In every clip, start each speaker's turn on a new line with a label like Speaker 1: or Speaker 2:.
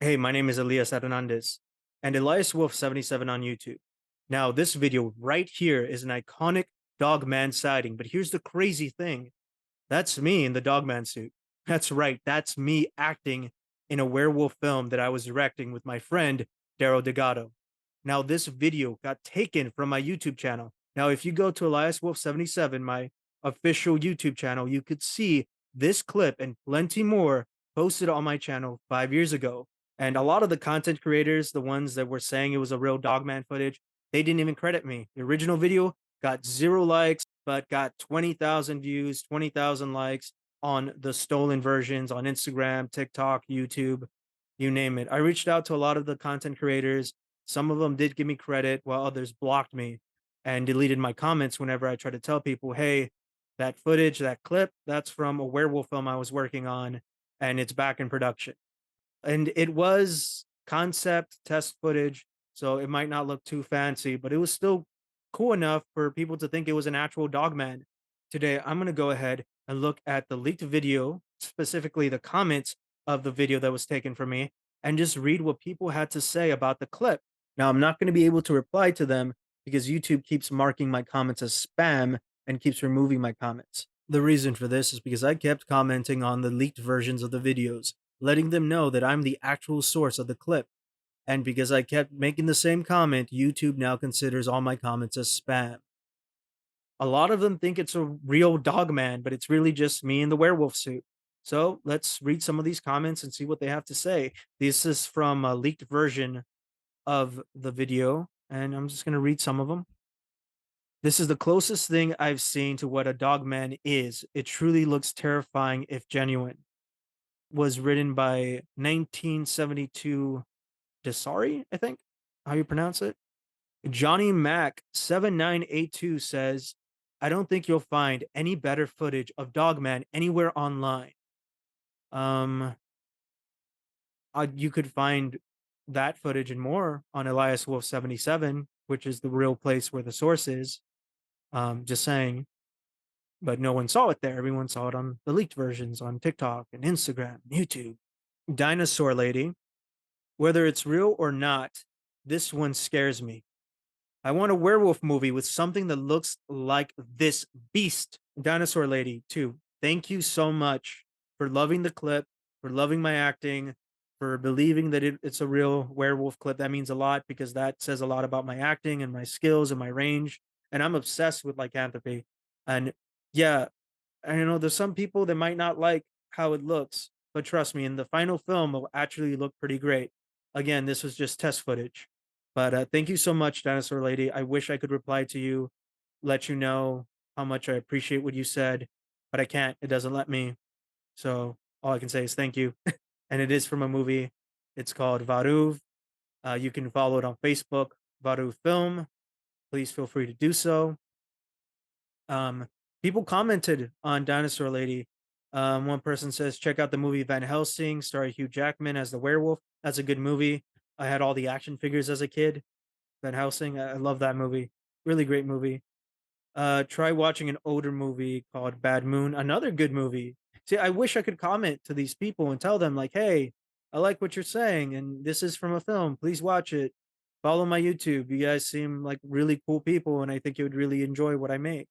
Speaker 1: Hey, my name is Elias Hernandez and Elias Wolf 77 on YouTube. Now, this video right here is an iconic Dogman sighting, but here's the crazy thing. That's me in the Dogman suit. That's right, that's me acting in a werewolf film that I was directing with my friend Daryl Degato. Now, this video got taken from my YouTube channel. Now, if you go to Elias Wolf 77, my official YouTube channel, you could see this clip and plenty more posted on my channel 5 years ago. And a lot of the content creators, the ones that were saying it was a real Dogman footage, they didn't even credit me. The original video got 0 likes, but got 20,000 views, 20,000 likes on the stolen versions on Instagram, TikTok, YouTube, you name it. I reached out to a lot of the content creators. Some of them did give me credit, while others blocked me and deleted my comments whenever I tried to tell people, hey, that footage, that clip, that's from a werewolf film I was working on, and it's back in production. And it was concept test footage, so it might not look too fancy, but it was still cool enough for people to think it was an actual Dogman. Today, I'm going to go ahead and look at the leaked video, specifically the comments of the video that was taken from me, and just read what people had to say about the clip. Now, I'm not going to be able to reply to them because YouTube keeps marking my comments as spam and keeps removing my comments. The reason for this is because I kept commenting on the leaked versions of the videos, letting them know that I'm the actual source of the clip. And because I kept making the same comment, YouTube now considers all my comments as spam. A lot of them think it's a real Dogman, but it's really just me in the werewolf suit. So let's read some of these comments and see what they have to say. This is from a leaked version of the video, and I'm just going to read some of them. This is the closest thing I've seen to what a Dogman is. It truly looks terrifying if genuine. Was written by 1972 Desari, I think, how you pronounce it. Johnny Mac 7982 says, I don't think you'll find any better footage of Dogman anywhere online. Um, you could find that footage and more on Elias Wolf 77, which is the real place where the source is. Just saying, but no one saw it there. Everyone saw it on the leaked versions on TikTok and Instagram, and YouTube. Dinosaur Lady, whether it's real or not, this one scares me. I want a werewolf movie with something that looks like this beast. Dinosaur Lady, too. Thank you so much for loving the clip, for loving my acting, for believing that it's a real werewolf clip. That means a lot because that says a lot about my acting and my skills and my range. And I'm obsessed with lycanthropy. And yeah, I know there's some people that might not like how it looks, but trust me, in the final film, will actually look pretty great. Again, this was just test footage. But thank you so much, Dinosaur Lady. I wish I could reply to you, let you know how much I appreciate what you said, but I can't. It doesn't let me. So all I can say is thank you. And it is from a movie. It's called Varuv. You can follow it on Facebook, Varuv Film. Please feel free to do so. People commented on Dinosaur Lady. One person says, check out the movie Van Helsing, starring Hugh Jackman as the werewolf. That's a good movie. I had all the action figures as a kid. Van Helsing, I love that movie. Really great movie. Try watching an older movie called Bad Moon, another good movie. See, I wish I could comment to these people and tell them, like, hey, I like what you're saying, and this is from a film. Please watch it. Follow my YouTube. You guys seem like really cool people, and I think you would really enjoy what I make.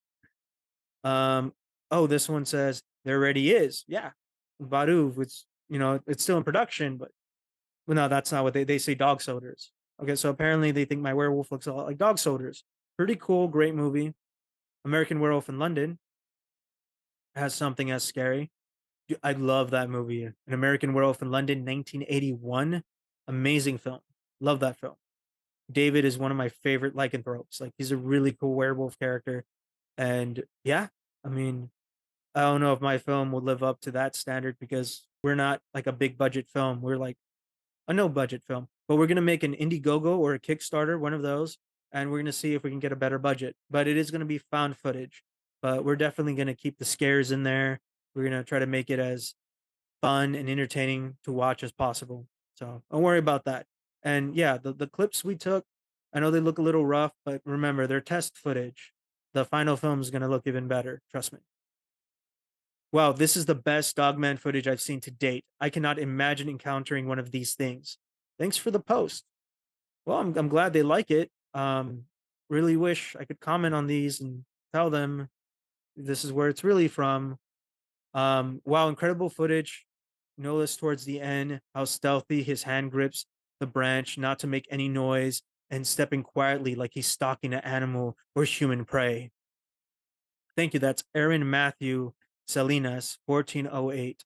Speaker 1: Um, oh, this one says there already is. Yeah. Baruv, it's still in production, but well, no, that's not what they say dog soldiers. Okay, so apparently they think my werewolf looks a lot like dog soldiers. Pretty cool, great movie. American Werewolf in London has something as scary. I love that movie. An American Werewolf in London, 1981. Amazing film. Love that film. David is one of my favorite lycanthropes. Like he's a really cool werewolf character. And yeah, I mean, I don't know if my film would live up to that standard because we're not like a big budget film. We're like a no budget film, but we're gonna make an Indiegogo or a Kickstarter, one of those, and we're gonna see if we can get a better budget. But it is gonna be found footage. But we're definitely gonna keep the scares in there. We're gonna try to make it as fun and entertaining to watch as possible. So don't worry about that. And yeah, the clips we took, I know they look a little rough, but remember they're test footage. The final film is gonna look even better. Trust me. Wow, this is the best Dogman footage I've seen to date. I cannot imagine encountering one of these things. Thanks for the post. Well, I'm glad they like it. Really wish I could comment on these and tell them this is where it's really from. Wow, incredible footage. Notice towards the end how stealthy his hand grips the branch, not to make any noise, and stepping quietly like he's stalking an animal or human prey. Thank you. That's Aaron Matthew Salinas, 1408.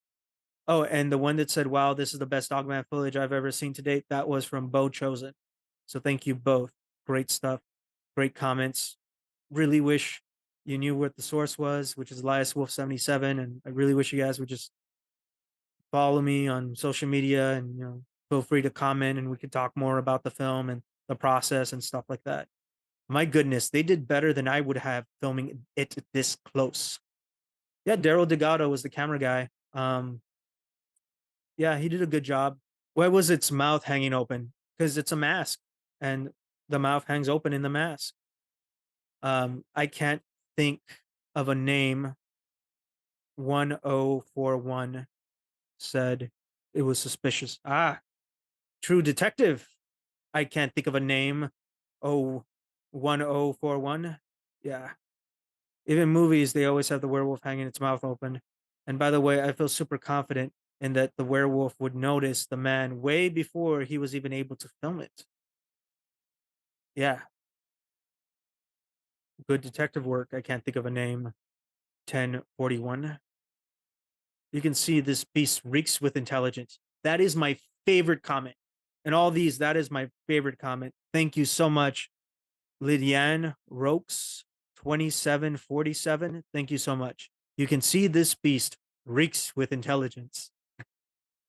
Speaker 1: Oh, and the one that said, wow, this is the best Dogman footage I've ever seen to date, that was from Bo Chosen. So thank you both. Great stuff. Great comments. Really wish you knew what the source was, which is Elias Wolf 77. And I really wish you guys would just follow me on social media and feel free to comment and we could talk more about the film and the process and stuff like that. My goodness, they did better than I would have filming it this close. Yeah, Daryl Delgado was the camera guy. Yeah, he did a good job. Why was its mouth hanging open? Because it's a mask, and the mouth hangs open in the mask. I can't think of a name. 1041 said it was suspicious. Ah, True Detective. I can't think of a name. Oh, 1041. Yeah. Even movies, they always have the werewolf hanging its mouth open. And by the way, I feel super confident in that the werewolf would notice the man way before he was even able to film it. Yeah, good detective work. I can't think of a name. 1041. You can see this beast reeks with intelligence. That is my favorite comment. And all these, that is my favorite comment. Thank you so much, Lydiane Rokes 2747. Thank you so much. You can see this beast reeks with intelligence.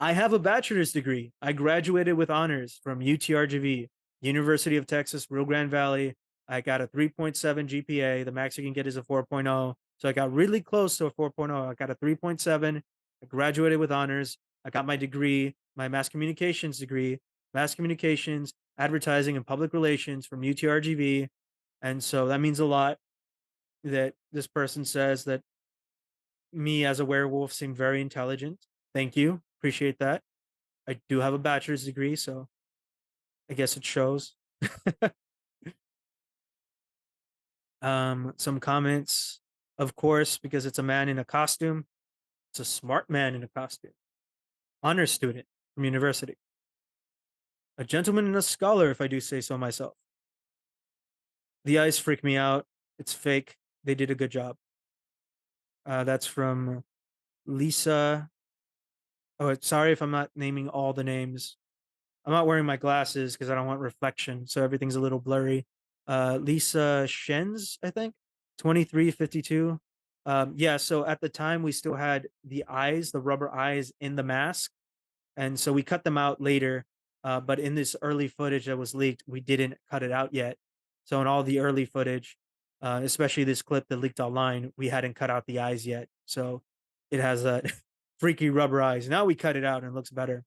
Speaker 1: I have a bachelor's degree. I graduated with honors from UTRGV, University of Texas, Rio Grande Valley. I got a 3.7 GPA. The max you can get is a 4.0. So I got really close to a 4.0. I got a 3.7. I graduated with honors. I got my degree, my mass communications degree, mass communications, advertising, and public relations from UTRGV. And so that means a lot that this person says that me as a werewolf seemed very intelligent. Thank you. Appreciate that. I do have a bachelor's degree, so I guess it shows. Some comments, of course, because it's a man in a costume. It's a smart man in a costume. Honor student from university. A gentleman and a scholar, if I do say so myself. The eyes freak me out. It's fake. They did a good job. That's from Lisa. Oh, sorry if I'm not naming all the names. I'm not wearing my glasses because I don't want reflection, so everything's a little blurry. Lisa Shens, I think, 2352. Yeah, so at the time we still had the eyes, the rubber eyes in the mask, and so we cut them out later. But in this early footage that was leaked, we didn't cut it out yet. So in all the early footage, especially this clip that leaked online, we hadn't cut out the eyes yet. So it has a freaky rubber eyes. Now we cut it out and it looks better.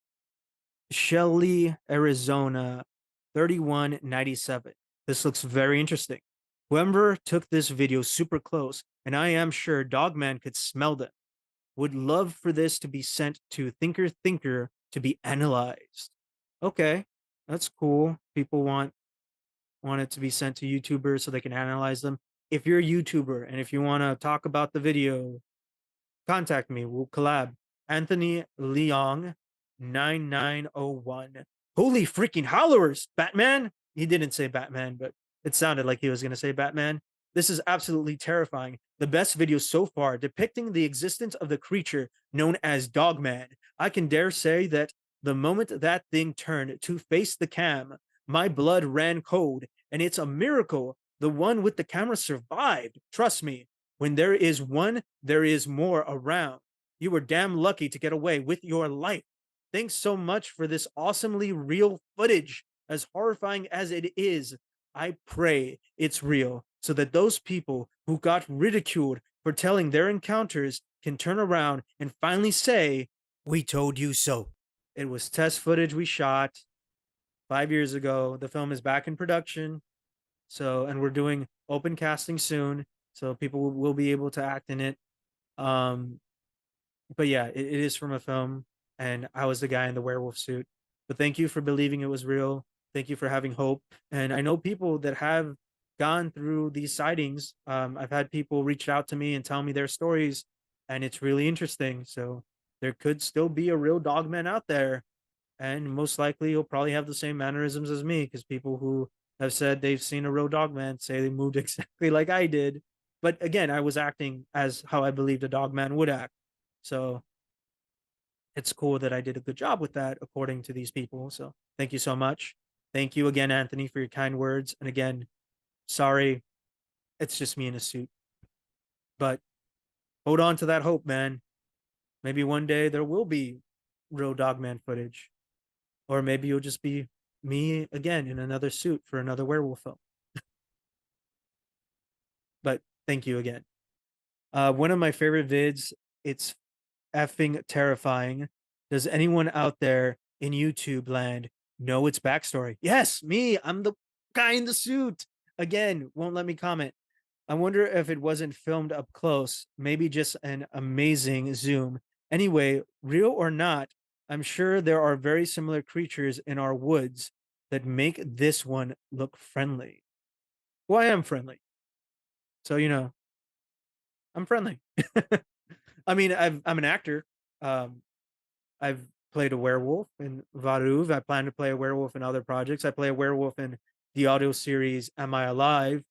Speaker 1: Shelly, Arizona, 3197. This looks very interesting. Whoever took this video super close, and I am sure Dogman could smell them, would love for this to be sent to Thinker Thinker to be analyzed. Okay, that's cool. People want it to be sent to YouTubers so they can analyze them. If you're a YouTuber and if you want to talk about the video, contact me. We'll collab. Anthony Leong 9901. Holy freaking hollowers, Batman. He didn't say Batman, but it sounded like he was going to say Batman. This is absolutely terrifying. The best video so far depicting the existence of the creature known as Dogman. I can dare say that the moment that thing turned to face the cam, my blood ran cold, and it's a miracle the one with the camera survived. Trust me, when there is one, there is more around. You were damn lucky to get away with your life. Thanks so much for this awesomely real footage. As horrifying as it is, I pray it's real so that those people who got ridiculed for telling their encounters can turn around and finally say, we told you so. It was test footage we shot 5 years ago. The film is back in production. So, and we're doing open casting soon. So people will be able to act in it. But yeah, it is from a film, and I was the guy in the werewolf suit. But thank you for believing it was real. Thank you for having hope. And I know people that have gone through these sightings. I've had people reach out to me and tell me their stories, and it's really interesting. So there could still be a real dogman out there, and most likely he'll probably have the same mannerisms as me, because people who have said they've seen a real dogman say they moved exactly like I did. But again, I was acting as how I believed a dogman would act. So it's cool that I did a good job with that, according to these people. So thank you so much. Thank you again, Anthony, for your kind words. And again, sorry, it's just me in a suit. But hold on to that hope, man. Maybe one day there will be real Dogman footage. Or maybe you'll just be me again in another suit for another werewolf film. But thank you again. One of my favorite vids, it's effing terrifying. Does anyone out there in YouTube land know its backstory? Yes, me. I'm the guy in the suit. Again, won't let me comment. I wonder if it wasn't filmed up close, maybe just an amazing zoom. Anyway, real or not, I'm sure there are very similar creatures in our woods that make this one look friendly. Well, I am friendly. So, I'm friendly. I mean, I'm an actor. Um, I've played a werewolf in Varuv. I plan to play a werewolf in other projects. I play a werewolf in the audio series Am I Alive?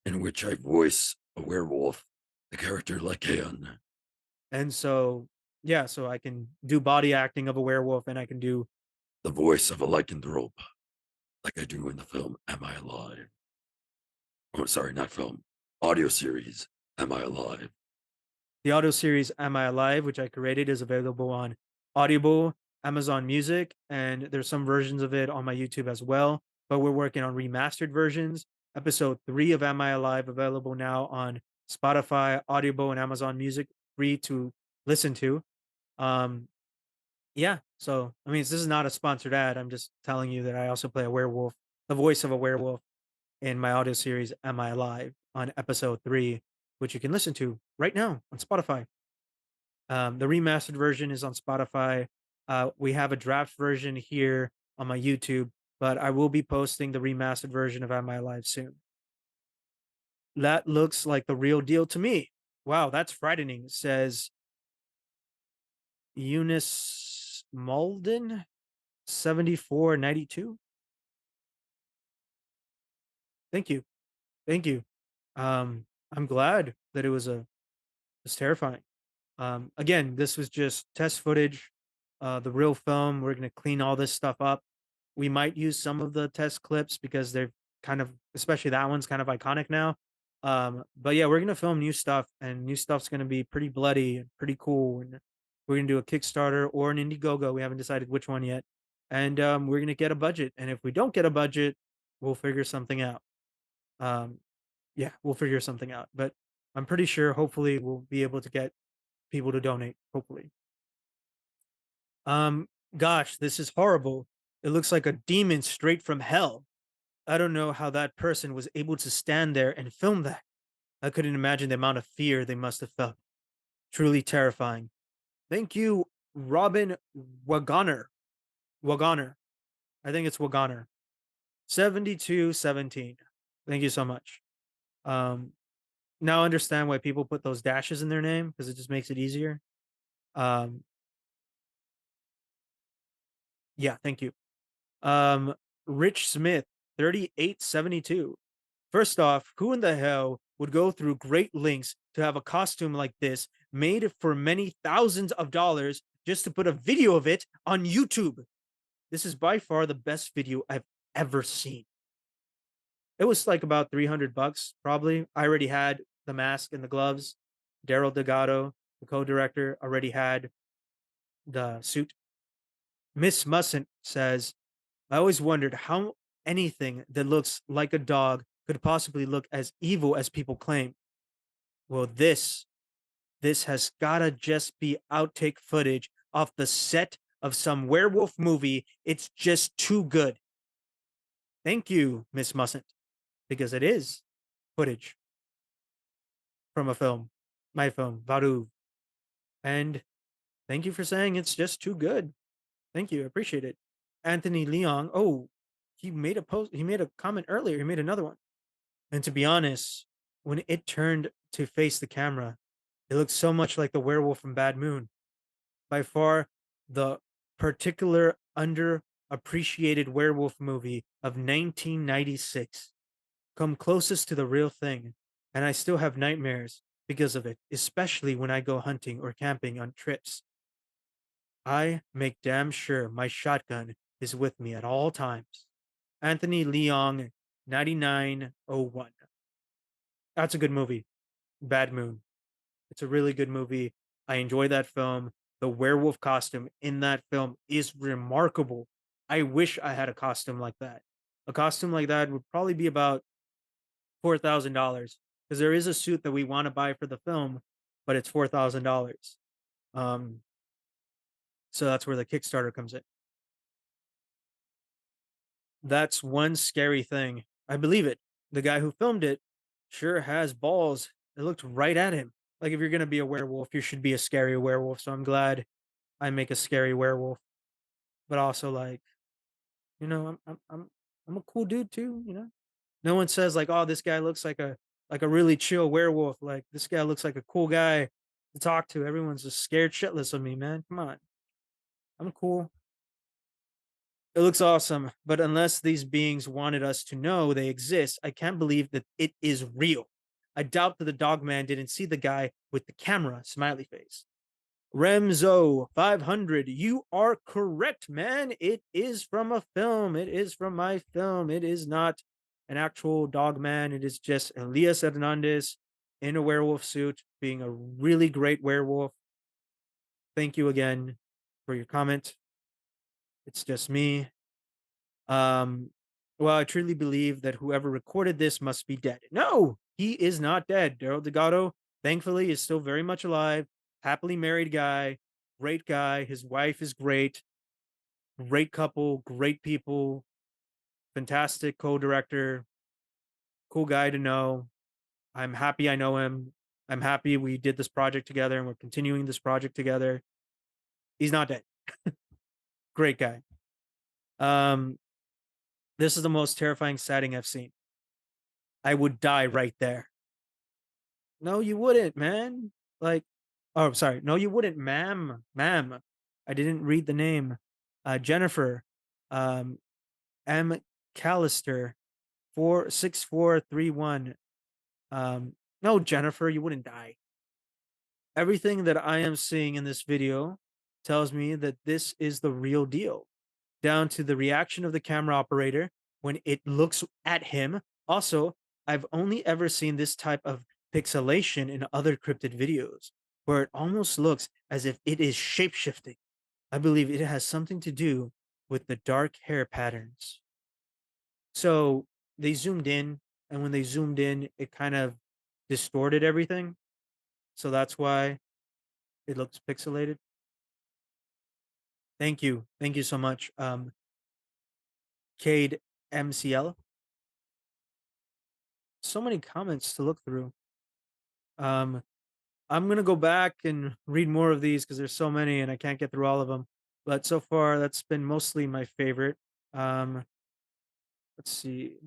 Speaker 2: In which I voice a werewolf, the character Lycaon.
Speaker 1: And so, yeah, so I can do body acting of a werewolf, and I can do
Speaker 2: The voice of a lycanthrope, like I do in the film Am I Alive? Oh, sorry, not film, audio series Am I Alive?
Speaker 1: the audio series Am I Alive, which I created, is available on Audible, Amazon Music, and there's some versions of it on my YouTube as well. But we're working on remastered versions. Episode 3 of Am I Alive available now on Spotify, Audible, and Amazon Music, free to listen to. Um, yeah, so I mean, this is not a sponsored ad. I'm just telling you that I also play a werewolf, the voice of a werewolf, in my audio series Am I Alive on episode 3, which you can listen to right now on Spotify. The remastered version is on Spotify. We have a draft version here on my YouTube, but I will be posting the remastered version of Am I Alive soon. That looks like the real deal to me. Wow, that's frightening, says Eunice Malden 7492. Thank you. Thank you. I'm glad that it's terrifying. Again, this was just test footage. The real film, we're gonna clean all this stuff up. We might use some of the test clips because they're kind of, especially that one's kind of iconic now. But yeah, we're gonna film new stuff, and new stuff's gonna be pretty bloody and pretty cool. And we're gonna do a Kickstarter or an Indiegogo. We haven't decided which one yet. And we're gonna get a budget. And if we don't get a budget, we'll figure something out. Um, yeah, we'll figure something out. But I'm pretty sure, hopefully, we'll be able to get people to donate. Hopefully. Um, Gosh, this is horrible. It looks like a demon straight from hell. I don't know how that person was able to stand there and film that. I couldn't imagine the amount of fear they must have felt. Truly terrifying. Thank you, Robin Waggoner. Waggoner. I think it's Waggoner. 7217. Thank you so much. Um, Now I understand why people put those dashes in their name, because it just makes it easier. Um, yeah, thank you. Um, Rich Smith, 3872. First off, who in the hell would go through great lengths to have a costume like this made for many thousands of dollars just to put a video of it on YouTube? This is by far the best video I've ever seen. It was like about 300 bucks, probably. I already had the mask and the gloves. Daryl Delgado, the co-director, already had the suit. Miss Mustn't says, I always wondered how anything that looks like a dog could possibly look as evil as people claim. Well, this has gotta just be outtake footage off the set of some werewolf movie. It's just too good. Thank you, Miss Mustn't, because it is footage from a film, my film, Varu. And thank you for saying it's just too good. Thank you. I appreciate it. Anthony Leong. Oh, he made a post. He made a comment earlier. He made another one. And to be honest, when it turned to face the camera, it looked so much like the werewolf from Bad Moon. By far, the particular underappreciated werewolf movie of 1996. Come closest to the real thing, and I still have nightmares because of it, especially when I go hunting or camping on trips. I make damn sure my shotgun is with me at all times. Anthony Leong, 9901. That's a good movie. Bad Moon. It's a really good movie. I enjoy that film. The werewolf costume in that film is remarkable. I wish I had a costume like that. A costume like that would probably be about $4,000 because there is a suit that we want to buy for the film, but it's $4,000. Um, so that's where the Kickstarter comes in. That's one scary thing. I believe it. The guy who filmed it sure has balls. It looked right at him. Like if you're gonna be a werewolf, you should be a scary werewolf. So I'm glad I make a scary werewolf, but also like, I'm a cool dude too. No one says like, oh, this guy looks like a really chill werewolf. Like this guy looks like a cool guy to talk to. Everyone's just scared shitless of me, man. Come on, I'm cool. It looks awesome, but unless these beings wanted us to know they exist, I can't believe that it is real. I doubt that the dogman didn't see the guy with the camera smiley face. Remzo 500, you are correct, man. It is from a film. It is from my film. It is not an actual dogman. It is just Elias Hernandez in a werewolf suit being a really great werewolf. Thank you again for your comment. It's just me. Um, well, I truly believe that whoever recorded this must be dead. No, he is not dead. Daryl Delgado, thankfully, is still very much alive. Happily married guy, great guy. His wife is great. Great couple, great people, fantastic co-director, cool guy to know. I'm happy I know him. I'm happy we did this project together and we're continuing this project together. He's not dead. Great guy. Um, this is the most terrifying sighting I've seen. I would die right there. No, you wouldn't, man. Like, oh, sorry. No, you wouldn't, ma'am. Ma'am. I didn't read the name. Jennifer. Um, M. Callister. 46431. No, Jennifer, you wouldn't die. Everything that I am seeing in this video tells me that this is the real deal, down to the reaction of the camera operator when it looks at him. Also, I've only ever seen this type of pixelation in other cryptid videos, where it almost looks as if it is shapeshifting. I believe it has something to do with the dark hair patterns. So they zoomed in, and when they zoomed in, it kind of distorted everything. So that's why it looks pixelated. Thank you. Thank you so much. Cade MCL. So many comments to look through. Um, I'm gonna go back and read more of these because there's so many and I can't get through all of them. But so far, that's been mostly my favorite. Um, let's see.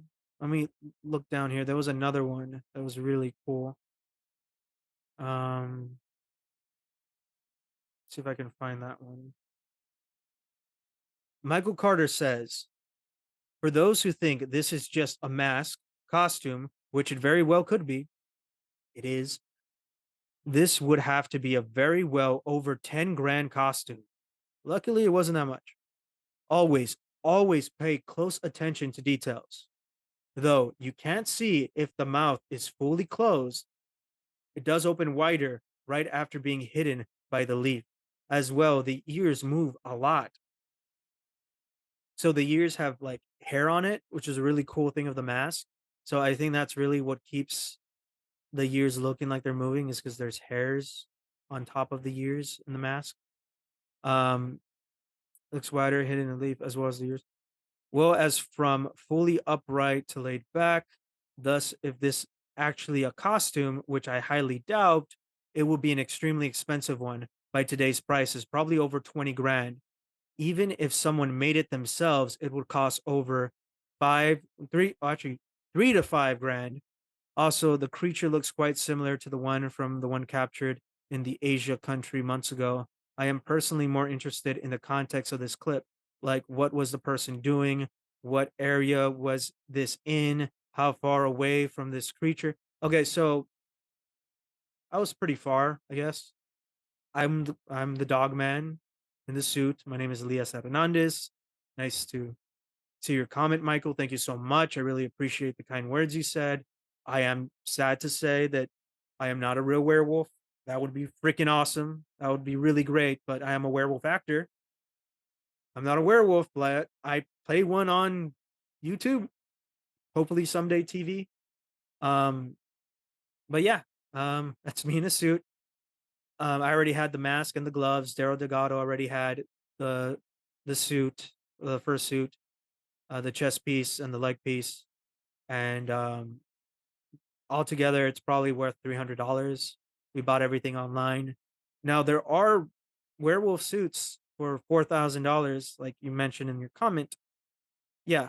Speaker 1: Let me look down here. There was another one that was really cool. See if I can find that one. Michael Carter says, for those who think this is just a mask, costume, which it very well could be, it is. This would have to be a very well over 10 grand costume. Luckily, it wasn't that much. Always, always pay close attention to details. Though you can't see if the mouth is fully closed, it does open wider right after being hidden by the leaf. As well, the ears move a lot. So the ears have like hair on it, which is a really cool thing of the mask. So I think that's really what keeps the ears looking like they're moving is because there's hairs on top of the ears in the mask. Um, looks wider, hidden in the leaf, as well as the ears. Well as from fully upright to laid back. Thus, if this actually a costume, which I highly doubt, it will be an extremely expensive one by today's prices, probably over 20 grand. even if someone made it themselves, it would cost over 5, 3, actually 3 to 5 grand. Also, the creature looks quite similar to the one from the one captured in the Asia country months ago. I am personally more interested in the context of this clip, like what was the person doing? What area was this in? How far away from this creature? Okay, so I was pretty far, I guess. I'm the dog man in the suit. My name is Elias Hernandez. Nice to see your comment, Michael. Thank you so much. I really appreciate the kind words you said. I am sad to say that I am not a real werewolf. That would be freaking awesome. That would be really great. But I am a werewolf actor. I'm not a werewolf, but I play one on YouTube. Hopefully someday TV. Um, but yeah, that's me in a suit. I already had the mask and the gloves. Daryl Delgado already had the the suit, the first suit, the chest piece and the leg piece, and altogether it's probably worth $300. We bought everything online. Now there are werewolf suits for $4,000, like you mentioned in your comment. Yeah,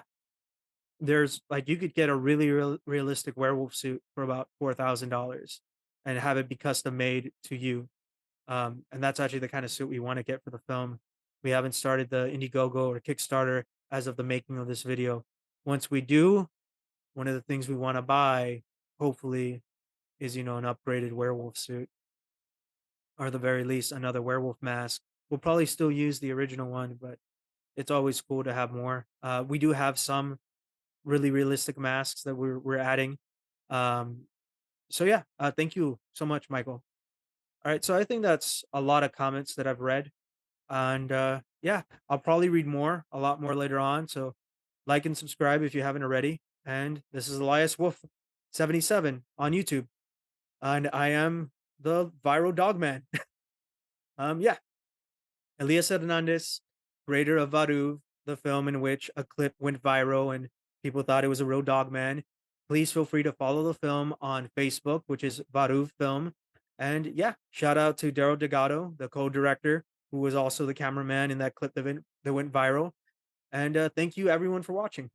Speaker 1: there's like you could get a really realistic werewolf suit for about $4,000 and have it be custom made to you. And that's actually the kind of suit we want to get for the film. We haven't started the Indiegogo or Kickstarter as of the making of this video. Once we do, one of the things we want to buy, hopefully, is an upgraded werewolf suit, or the very least, another werewolf mask. We'll probably still use the original one, but it's always cool to have more. We do have some really realistic masks that we're adding. Um, so yeah, thank you so much, Michael. All right, so I think that's a lot of comments that I've read. And yeah, I'll probably read more, a lot more later on. So like and subscribe if you haven't already. And this is Elias Wolf 77 on YouTube. And I am the viral dog man. Yeah, Elias Hernandez, creator of Varuv, the film in which a clip went viral and people thought it was a real dog man. Please feel free to follow the film on Facebook, which is Varuv Film. And yeah, shout out to Daryl Delgado, the co-director, who was also the cameraman in that clip that went viral. And thank you everyone for watching.